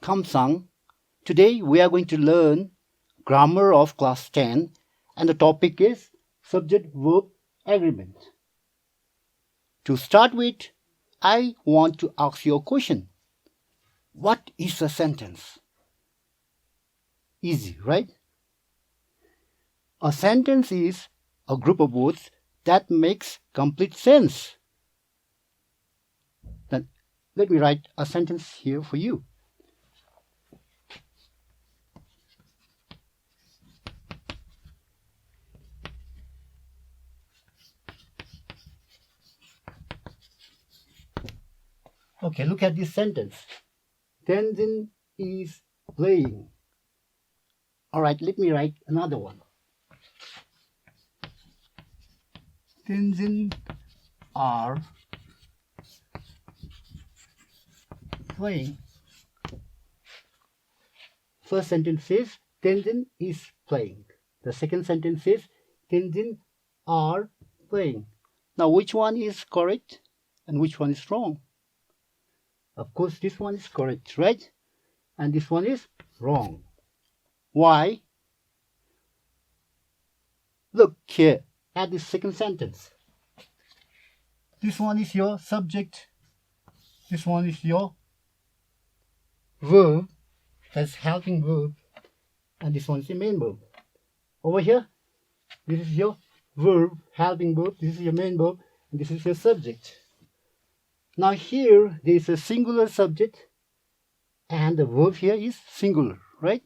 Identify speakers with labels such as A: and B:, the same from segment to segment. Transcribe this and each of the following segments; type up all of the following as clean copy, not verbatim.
A: Kamsang. Today we are going to learn grammar of class 10 and the topic is subject-verb agreement. To start with, I want to ask you a question. What is a sentence? Easy, right? A sentence is a group of words that makes complete sense. Then let me write a sentence here for you. Okay, look at this sentence. Tenzin is playing. Alright, let me write another one. Tenzin are playing. First sentence says Tenzin is playing. The second sentence says Tenzin are playing. Now which one is correct and which one is wrong? Of course this one is correct, right? And this one is wrong. Why? Look here at the second sentence. This one is your subject. This one is your verb. That's helping verb. And this one is the main verb. Over here, this is your verb, helping verb. This is your main verb. And this is your subject. Now here, there is a singular subject. And the verb here is singular, right?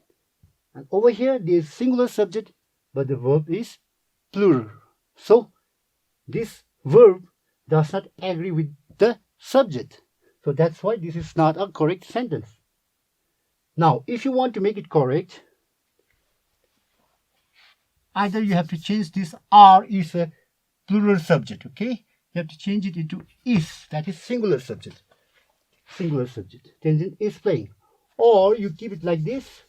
A: And over here, there is singular subject. But the verb is plural. So, this verb does not agree with the subject. So that's why this is not a correct sentence. Now, if you want to make it correct, either you have to change this are is a plural subject, okay? You have to change it into is, that is singular subject. Singular subject. Tenzin is playing. Or you keep it like this,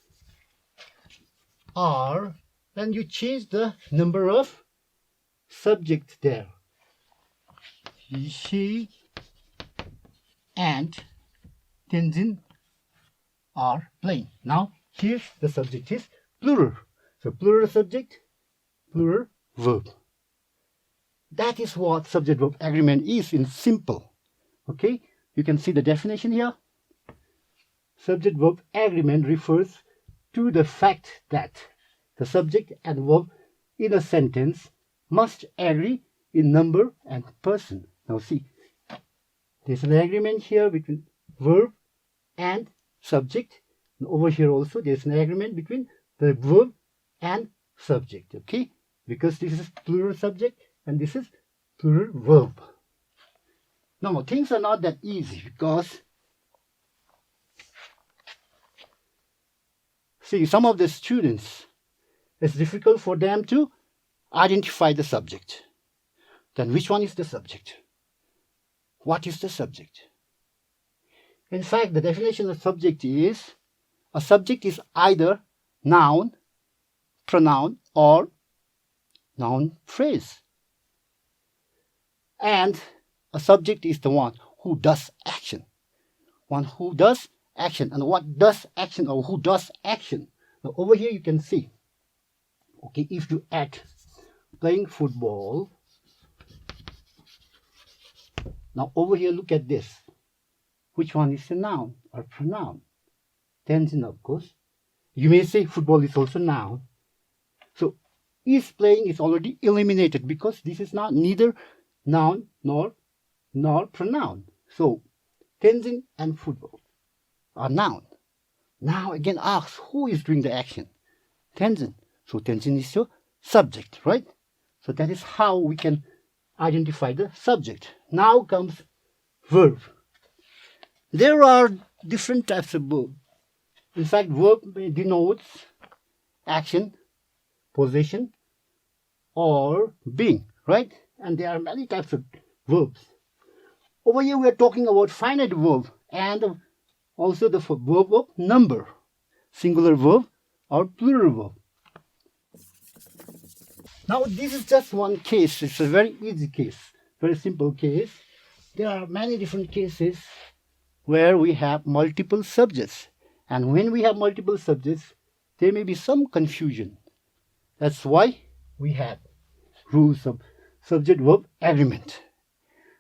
A: are, then you change the number of subject there. She and Tenzin are playing. Now here the subject is plural. So plural subject, plural verb. That is what subject-verb agreement is in simple. Okay, you can see the definition here. Subject-verb agreement refers to the fact that the subject and verb in a sentence must agree in number and person. Now see, there's an agreement here between verb and subject. And over here also there's an agreement between the verb and subject. Okay, because this is plural subject and this is plural verb. Now things are not that easy because see, some of the students, it's difficult for them to identify the subject. Then which one is the subject? What is the subject? In fact, the definition of subject is a subject is either noun, pronoun, or noun phrase. And a subject is the one who does action. One who does action. And what does action or who does action? Now over here you can see, okay, if you add playing football. Now over here look at this. Which one is a noun or pronoun? Tenzin, of course. You may say football is also noun. So is playing is already eliminated because this is not neither noun nor pronoun. So Tenzin and football are noun. Now again ask who is doing the action? Tenzin. So Tenzin is your subject, right? So that is how we can identify the subject. Now comes verb. There are different types of verb. In fact, verb denotes action, possession, or being, right? And there are many types of verbs. Over here we are talking about finite verb and also the verb of number, singular verb or plural verb. Now this is just one case. It's a very easy case, very simple case. There are many different cases where we have multiple subjects And when we have multiple subjects, there may be some confusion. That's why we have rules of subject-verb agreement.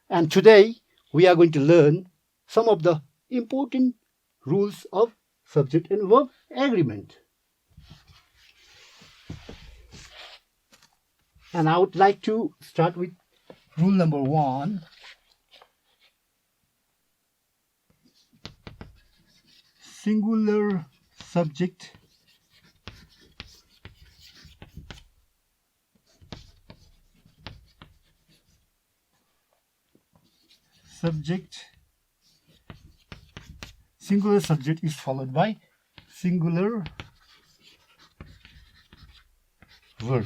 A: And today, we are going to learn some of the important rules of subject and verb agreement. And I would like to start with rule number 1. Singular subject singular subject is followed by singular verb.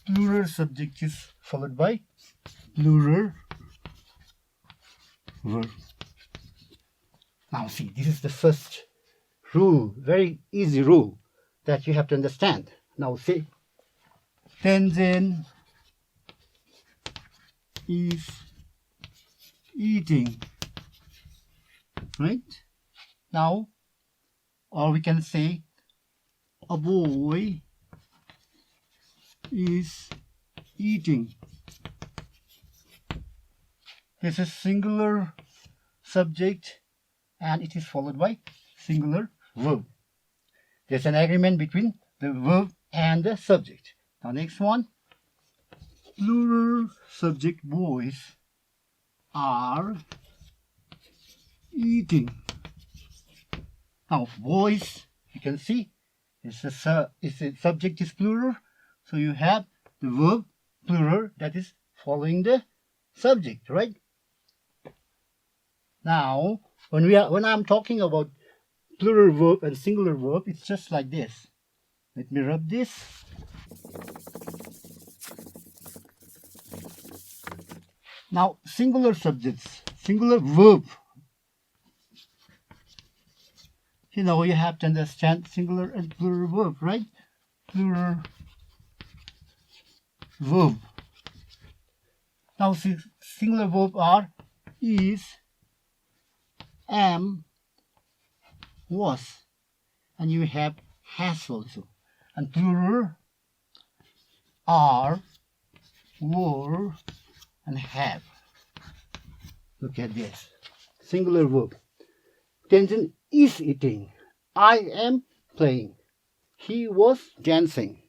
A: Plural subject is followed by plural verb. Now see, this is the first rule, very easy rule that you have to understand. Now say, Tenzin is eating, right? Now, or we can say, a boy is eating. This is singular subject and it is followed by singular verb. There's an agreement between the verb and the subject. Now next one, plural subject boys are eating. Now boys, you can see, it's a subject is plural, so you have the verb plural that is following the subject, right? Now, when I'm talking about plural verb and singular verb, it's just like this. Let me rub this. Now, singular subjects, singular verb. You know, you have to understand singular and plural verb, right? Plural verb. Now, singular verb are is, am, was, and you have has also. And plural are, were, and have. Look at this. Singular verb. Tenzin is eating. I am playing. He was dancing.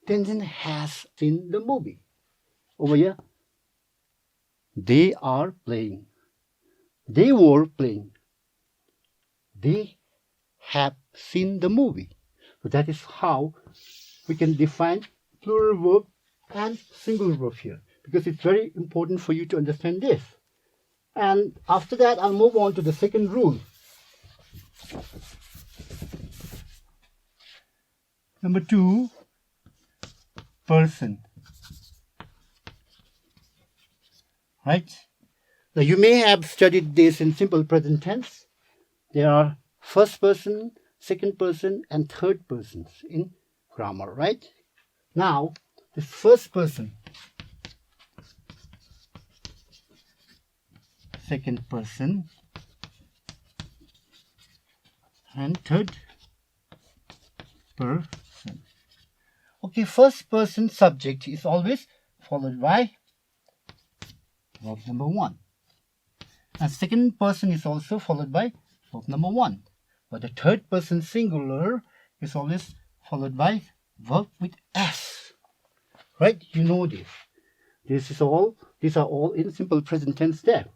A: Tenzin has seen the movie. Over here, they are playing. They were playing. They have seen the movie. So that is how we can define plural verb and singular verb here, because it's very important for you to understand this. And after that, I'll move on to the second rule. Number 2, person. Right? Now you may have studied this in simple present tense. There are first person, second person, and third persons in grammar, right? Now, the first person, second person, and third person. Okay, first person subject is always followed by verb number 1. And second person is also followed by verb number 1. But the third person singular is always followed by verb with S. Right? You know this. These are all in simple present tense there.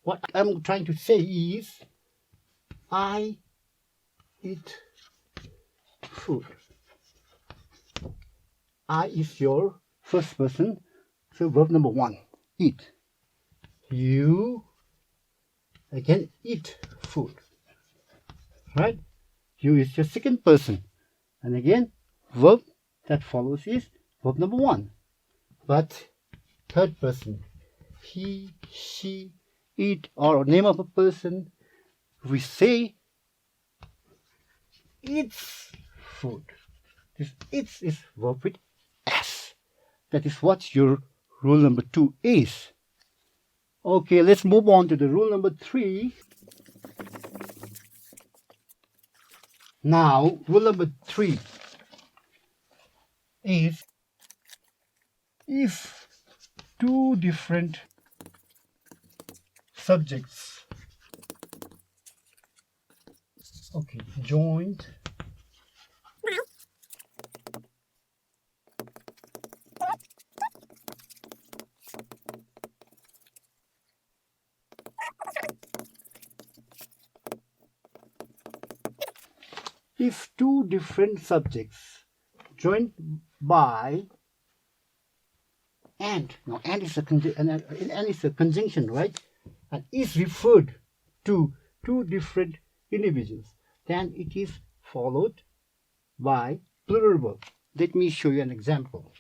A: What I'm trying to say is, I eat food. I is your first person, so verb number 1, eat. You, again, eat food. Right? You is your second person. And again, verb that follows is verb number 1. But third person, he, she, it, or name of a person, we say eats food. This eats is verb with S. That is what your rule number 2 is. Okay, let's move on to the rule number 3. Now, rule number 3 is if two different subjects, okay, joined if two different subjects joined by and. Now, and is a conjunction, right? And is referred to two different individuals. Then it is followed by plural verb. Let me show you an example.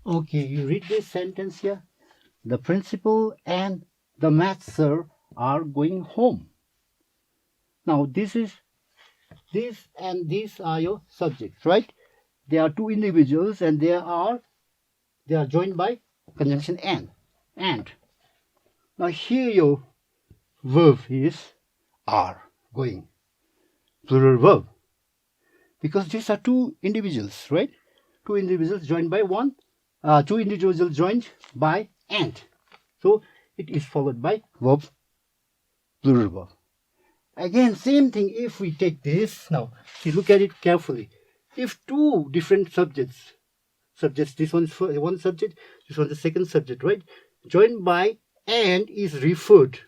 A: Okay, you read this sentence here. The principal and the math sir are going home. Now, this and these are your subjects, right? They are two individuals and they are joined by conjunction and. Now here your verb is are, going, plural verb, because these are two individuals, right? Two individuals joined by two individuals joined by and. So it is followed by verb, plural verb. Again, same thing if we take this. Now, see, look at it carefully. If two different subjects, this one is one subject, this one is the second subject, right? Joined by and is referred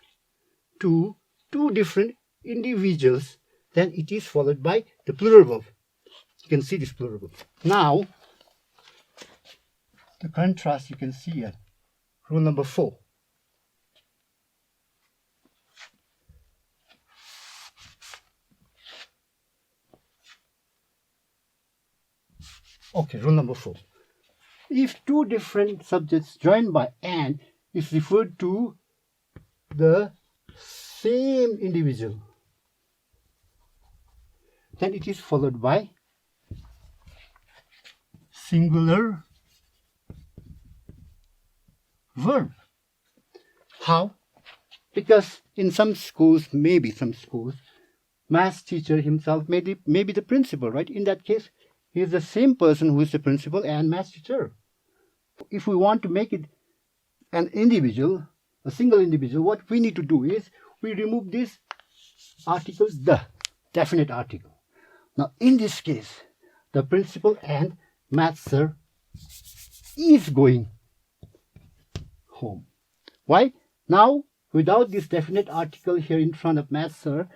A: to two different individuals, then it is followed by the plural verb. You can see this plural verb. Now, the contrast you can see here. Rule number 4. Okay, rule number 4. If two different subjects joined by and is referred to the same individual, then it is followed by singular verb. How? Because in some schools, math teacher himself may be the principal, right? In that case, he is the same person who is the principal and math teacher. If we want to make it an individual, a single individual, what we need to do is we remove this article, the definite article. Now, in this case, the principal and math sir is going home. Why? Now, without this definite article here in front of math sir,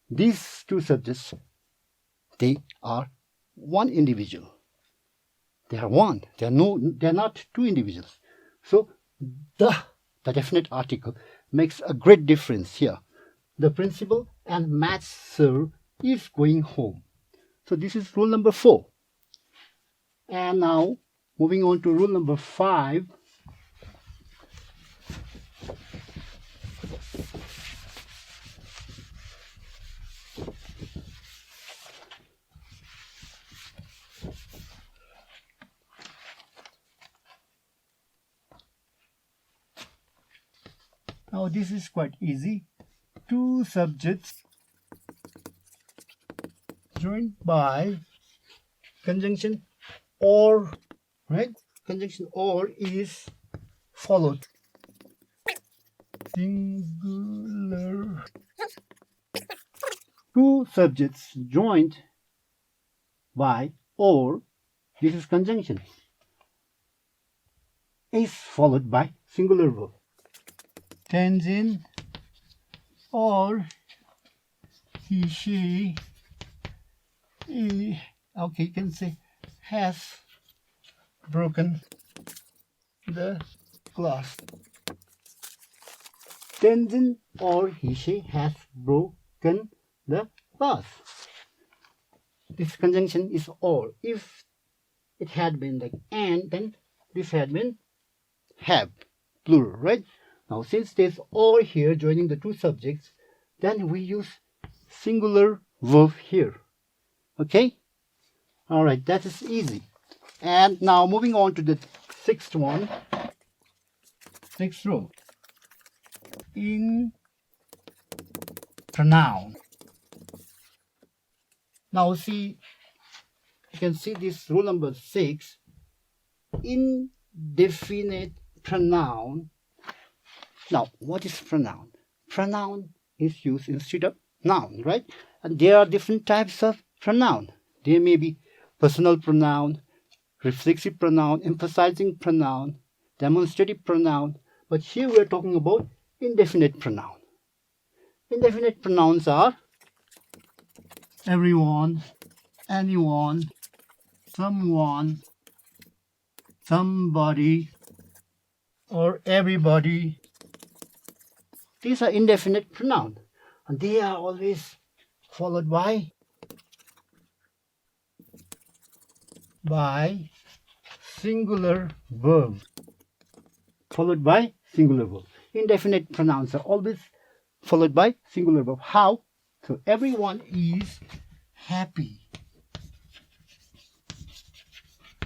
A: these two subjects, they are one individual. They are one. They are not two individuals. So the definite article makes a great difference here. The principal and math sir is going home. So this is rule number 4. And now moving on to rule number 5. Now this is quite easy. Two subjects joined by conjunction or, right? Conjunction or is followed. Singular. Two subjects joined by or, this is conjunction, is followed by singular verb. Tenzin or he, she, okay, you can say has broken the glass. Tenzin or he, she has broken the glass. This conjunction is or. If it had been like and, then this had been have, plural, right? Now, since there's or here joining the two subjects, then we use singular verb here. Okay? Alright, that is easy. And now moving on to the 6th one. 6th rule. in pronoun. Now see, you can see this rule number 6. Indefinite pronoun. Now, what is pronoun? Pronoun is used instead of noun, right? And there are different types of pronoun. There may be personal pronoun, reflexive pronoun, emphasizing pronoun, demonstrative pronoun. But here we are talking about indefinite pronoun. Indefinite pronouns are everyone, anyone, someone, somebody, or everybody. These are indefinite pronouns, and they are always followed by singular verb. Followed by singular verb. Indefinite pronouns are always followed by singular verb. How? So everyone is happy.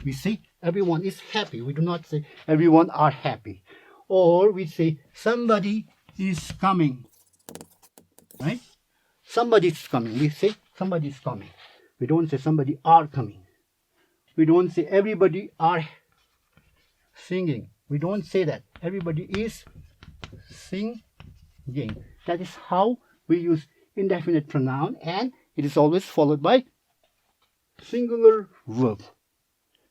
A: We say everyone is happy. We do not say everyone are happy. Or we say somebody is coming. Right? Somebody is coming. We say somebody is coming. We don't say somebody are coming. We don't say everybody are singing. We don't say that. Everybody is singing. That is how we use indefinite pronoun, and it is always followed by singular verb.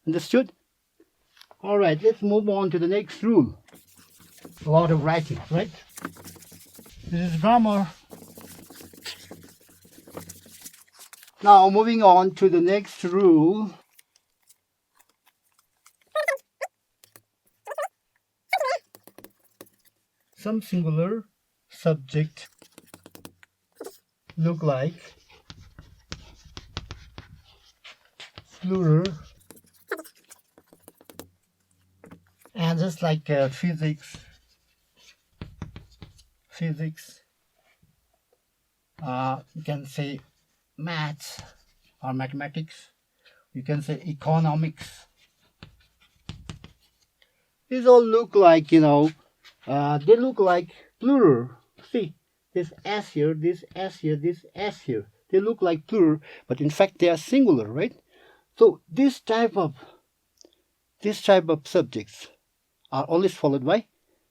A: Understood? All right, let's move on to the next rule. A lot of writing, right? This is grammar. Now, moving on to the next rule. Some singular subject look like plural, and just like physics, you can say maths or mathematics, you can say economics. These all look like, they look like plural. See, this S here, this S here, this S here. They look like plural, but in fact they are singular, right? So this type of subjects are always followed by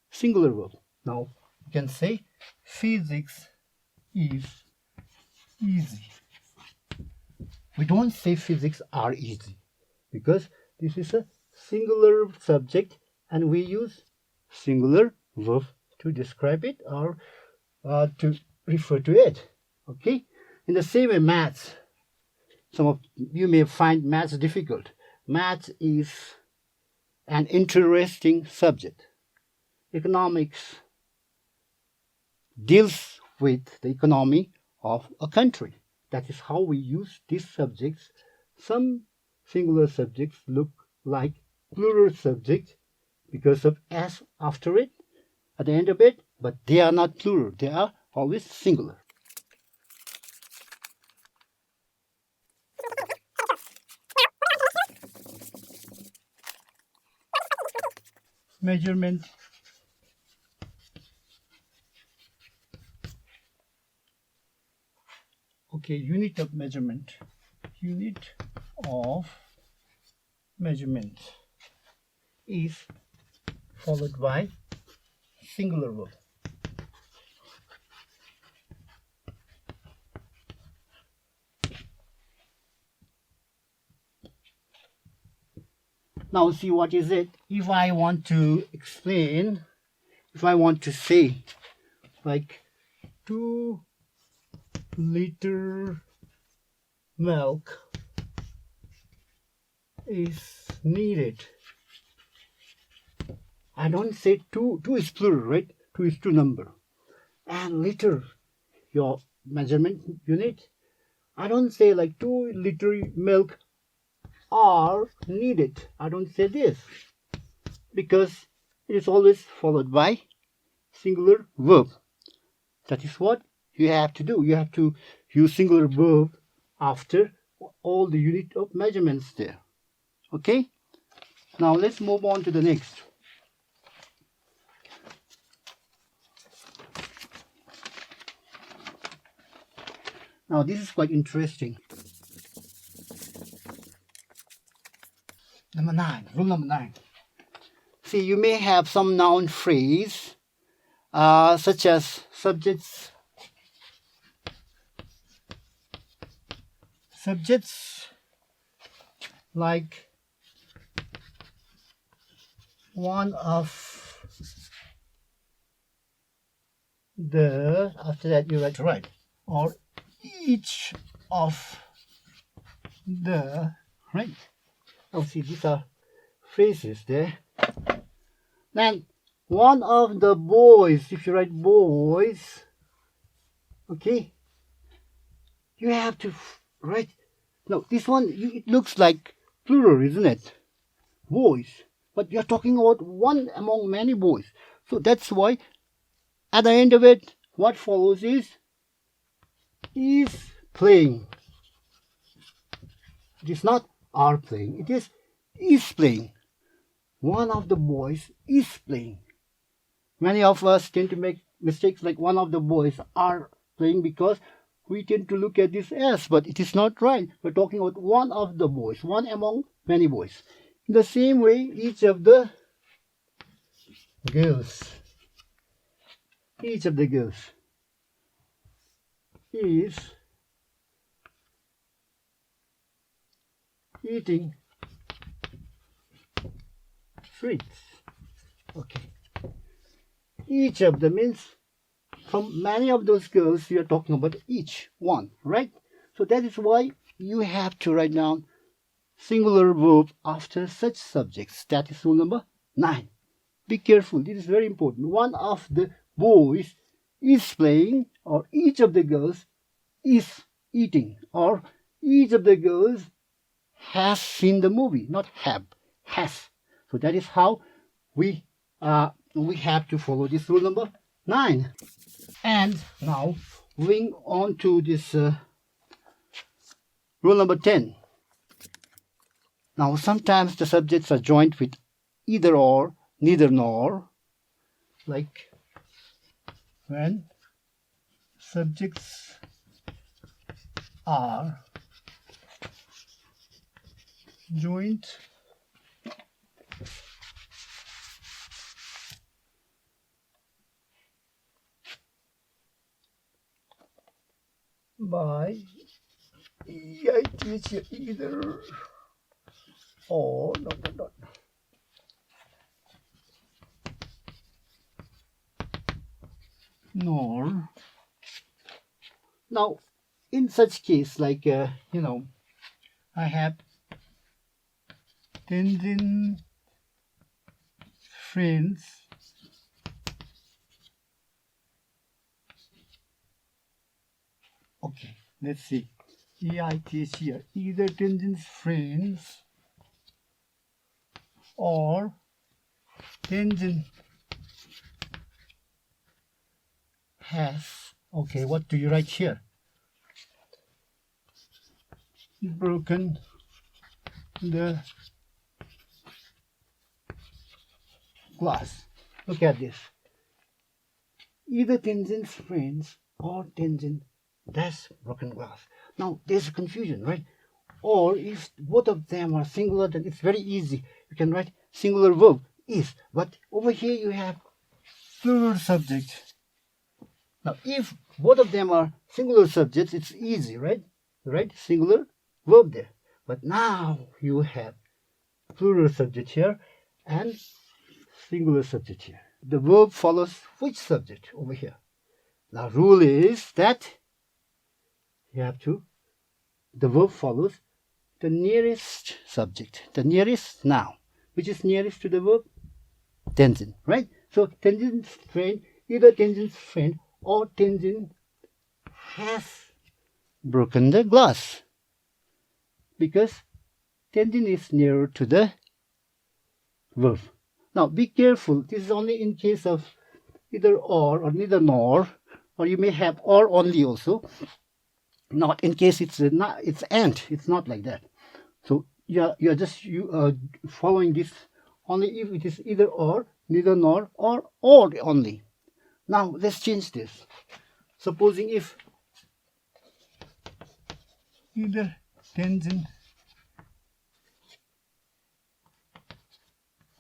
A: singular verb. Now you can say physics is easy. We don't say physics are easy because this is a singular subject and we use singular verb to describe it or to refer to it. Okay? In the same way, maths. Some of you may find maths difficult. Maths is an interesting subject. Economics deals with the economy of a country. That is how we use these subjects. Some singular subjects look like plural subjects because of S after it, at the end of it, but they are not plural. They are always singular. Measurement. Okay, unit of measurement. Unit of measurement is followed by singular verb. Now see what is it. If I want to explain, if I want to say like 2 liter milk is needed. I don't say 2 is plural, right? 2 is 2 number. And liter, your measurement unit. I don't say like 2 liter milk are needed. I don't say this because it is always followed by singular verb. That is what you have to do. You have to use singular verb after all the unit of measurements there. Okay? Now let's move on to the next. Now this is quite interesting. Number 9, rule number 9. See, you may have some noun phrase such as subjects like one of the, after that you write right, or each of the, right? Oh, see, these are phrases there. Then one of the boys, if you write boys, okay, you have to write, no, this one, it looks like plural, isn't it? Boys. But you're talking about one among many boys. So that's why at the end of it, what follows is playing. It is not are playing, it is playing. One of the boys is playing. Many of us tend to make mistakes like one of the boys are playing because we tend to look at this as, but it is not right. We're talking about one of the boys, one among many boys. In the same way, each of the girls is eating sweets. Okay. Each of them means from many of those girls we are talking about each one, right? So that is why you have to write down singular verb after such subjects. That is rule number 9. Be careful, this is very important. One of the boys is playing, or each of the girls is eating, or each of the girls has seen the movie, not have, has. So that is how we have to follow this rule number 9. And now moving on to this rule number 10. Now sometimes the subjects are joined with either or, neither nor, like when subjects are joined by either or, nor. Now, in such case, like I have Tenzin friends okay, let's see. EITH here, either Tenzin's friends or Tenzin has, okay, what do you write here? Broken the glass. Look at this. Either Tenzin's friends or Tenzin dash broken glass. Now there's a confusion, right? Or if both of them are singular, then it's very easy. You can write singular verb is. But over here you have plural subject. Now if both of them are singular subjects, it's easy, right? Right? Singular verb there. But now you have plural subject here and singular subject here. The verb follows which subject over here? Now rule is that the verb follows the nearest subject, the nearest noun. Which is nearest to the verb? Tenzin, right? So Tenzin's friend, either Tenzin's friend or Tenzin has broken the glass. Because Tenzin is nearer to the verb. Now be careful, this is only in case of either or neither nor, or you may have or only also. Not in case it's and, it's not like that. So you're just following this only if it is either or, neither nor, or only. Now let's change this. Supposing if either Tenzin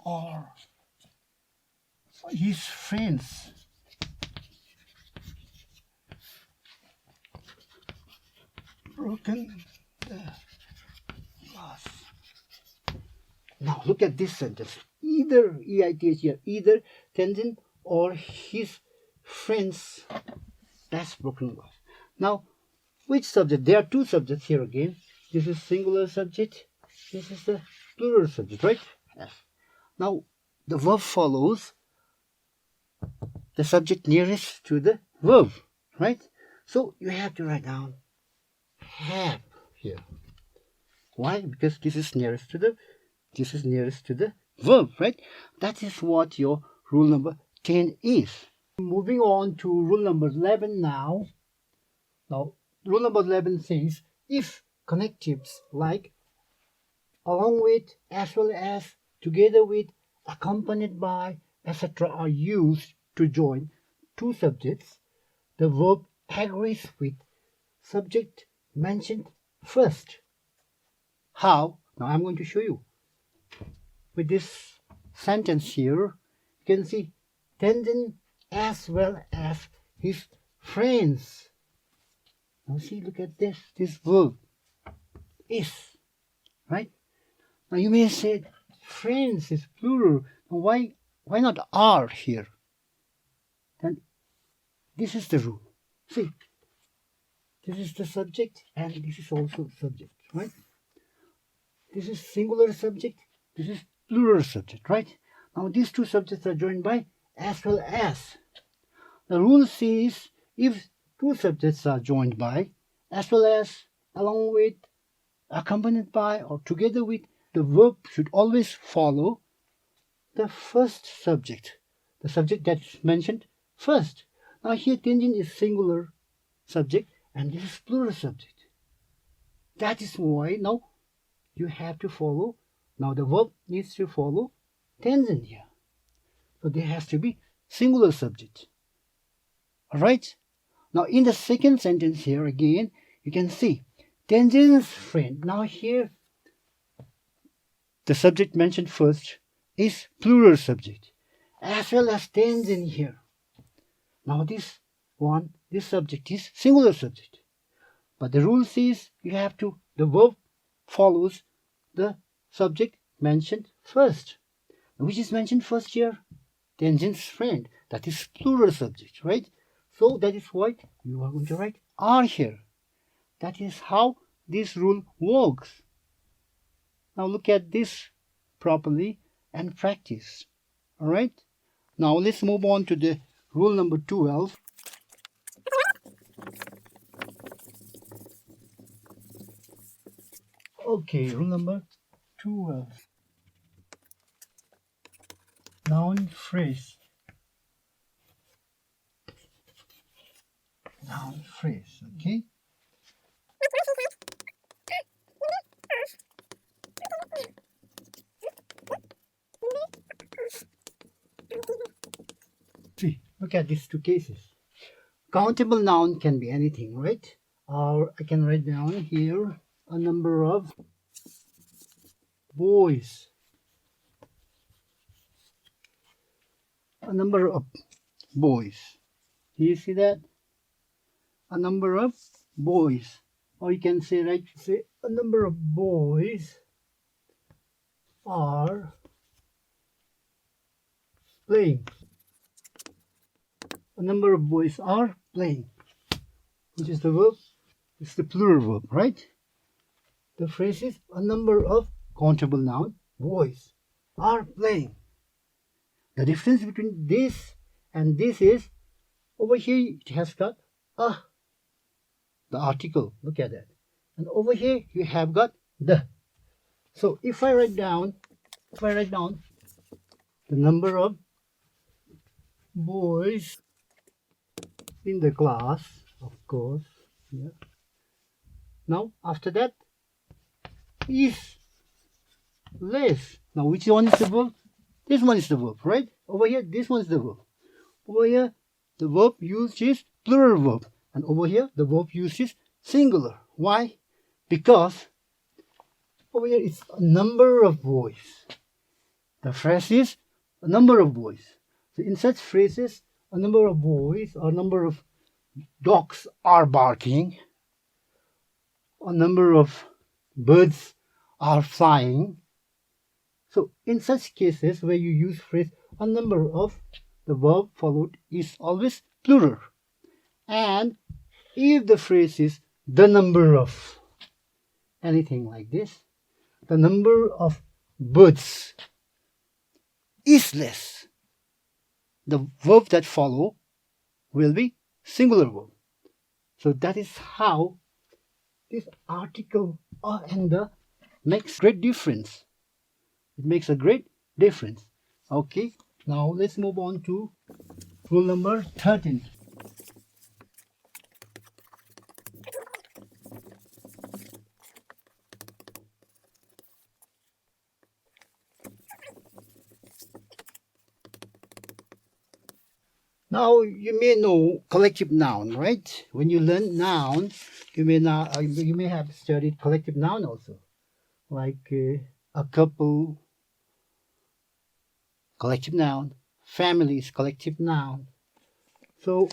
A: or his friends broken the glass. Now look at this sentence. Either, EITH here, either Tenzin or his friends that's broken glass. Now, which subject? There are two subjects here again. This is singular subject. This is the plural subject, right? Yes. Now, the verb follows the subject nearest to the verb, right? So, you have to write down have here. Why? Because this is nearest to the verb, right? That is what your rule number 10 is. Moving on to rule number 11 now. Now, rule number 11 says, if connectives like along with, as well as, together with, accompanied by, etc. are used to join two subjects, the verb agrees with subject mentioned first. How? Now I'm going to show you. With this sentence here, you can see Tenzin as well as his friends. Now see, look at this verb is, right? Now you may say friends is plural. Now why not are here? Then this is the rule. See, this is the subject and this is also the subject, right? This is singular subject, this is plural subject, right? Now these two subjects are joined by as well as. The rule says if two subjects are joined by, as well as, along with, accompanied by, or together with, the verb should always follow the first subject, the subject that's mentioned first. Now here Tenzin is singular subject and this is plural subject. That is why now you have to follow, now the verb needs to follow Tenzin here. So there has to be singular subject. Alright? Now in the second sentence here again, you can see Tenzin's friend. Now here, the subject mentioned first is plural subject, as well as Tenzin here. Now this subject is singular subject. But the rule says the verb follows the subject mentioned first. Which is mentioned first here? Tenzin's friend. That is plural subject, right? So that is why you are going to write are here. That is how this rule works. Now look at this properly and practice. Alright? Now let's move on to the rule number 12. Okay, rule number 12. Noun phrase. Noun phrase, okay? See, look at these two cases. Countable noun can be anything, right? Or I can write down here a number of boys. A number of boys. Do you see that? A number of boys. Or you can say, right, say a number of boys are playing. A number of boys are playing. Which is the verb? It's the plural verb, right? The phrase is a number of countable noun boys are playing. The difference between this and this is over here it has got a, the article. Look at that. And over here you have got the. So if I write down the number of boys in the class, of course. Yeah. Now after that is less. Now which one is the verb? This one is the verb, right? Over here, this one is the verb. Over here, the verb used is plural verb. And over here, the verb used is singular. Why? because over here it's a number of boys. The phrase is a number of boys. So in such phrases, a number of boys or number of dogs are barking, a number of birds are flying. So in such cases where you use phrase a number of, the verb followed is always plural. And if the phrase is the number of anything like this, the number of birds is less, the verb that follow will be singular verb. So that is how this article and the makes great difference. It makes a great difference. Okay, now let's move on to rule number 13. Now you may know collective noun, right? When you learn noun, you may have studied collective noun also, like a couple, collective noun, family is collective noun. So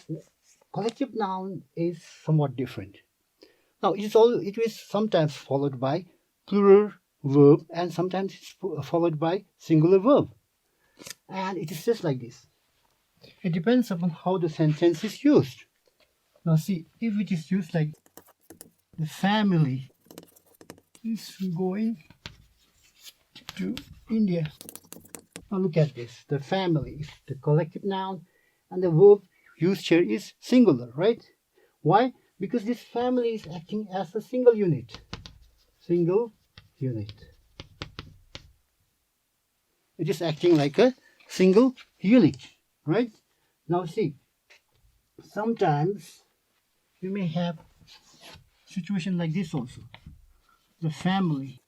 A: collective noun is somewhat different. Now it is sometimes followed by plural verb and sometimes it's followed by singular verb, and it is just like this. It depends upon how the sentence is used. Now see, if it is used like the family is going to India. Now look at this. The family is the collective noun and the verb used here is singular, right? Why? Because this family is acting as a single unit. Single unit. It is acting like a single unit, right? Now see, sometimes you may have situation like this also. The family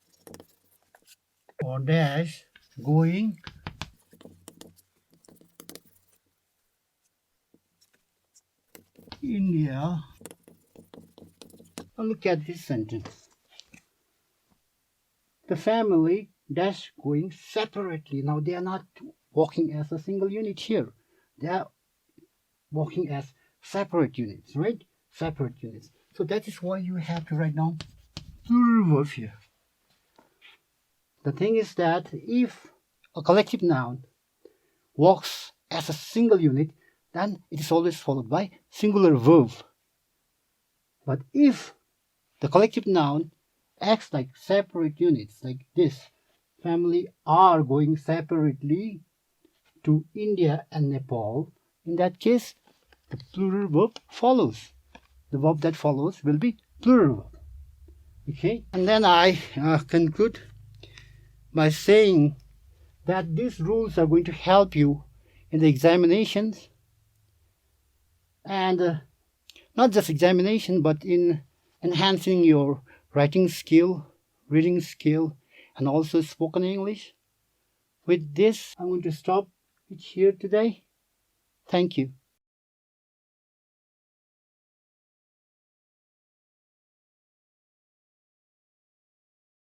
A: or dash going India. Now look at this sentence. The family dash going separately. Now they are not walking as a single unit here. They are walking as separate units, right? Separate units. So that is why you have to write down plural verb here. The thing is that if a collective noun walks as a single unit, then it is always followed by singular verb. But if the collective noun acts like separate units, like this, family are going separately to India and Nepal, in that case, the plural verb follows. The verb that follows will be plural verb. Okay, and then I conclude by saying that these rules are going to help you in the examinations, and not just examination, but in enhancing your writing skill, reading skill, and also spoken English. With this, I'm going to stop it here today. Thank you.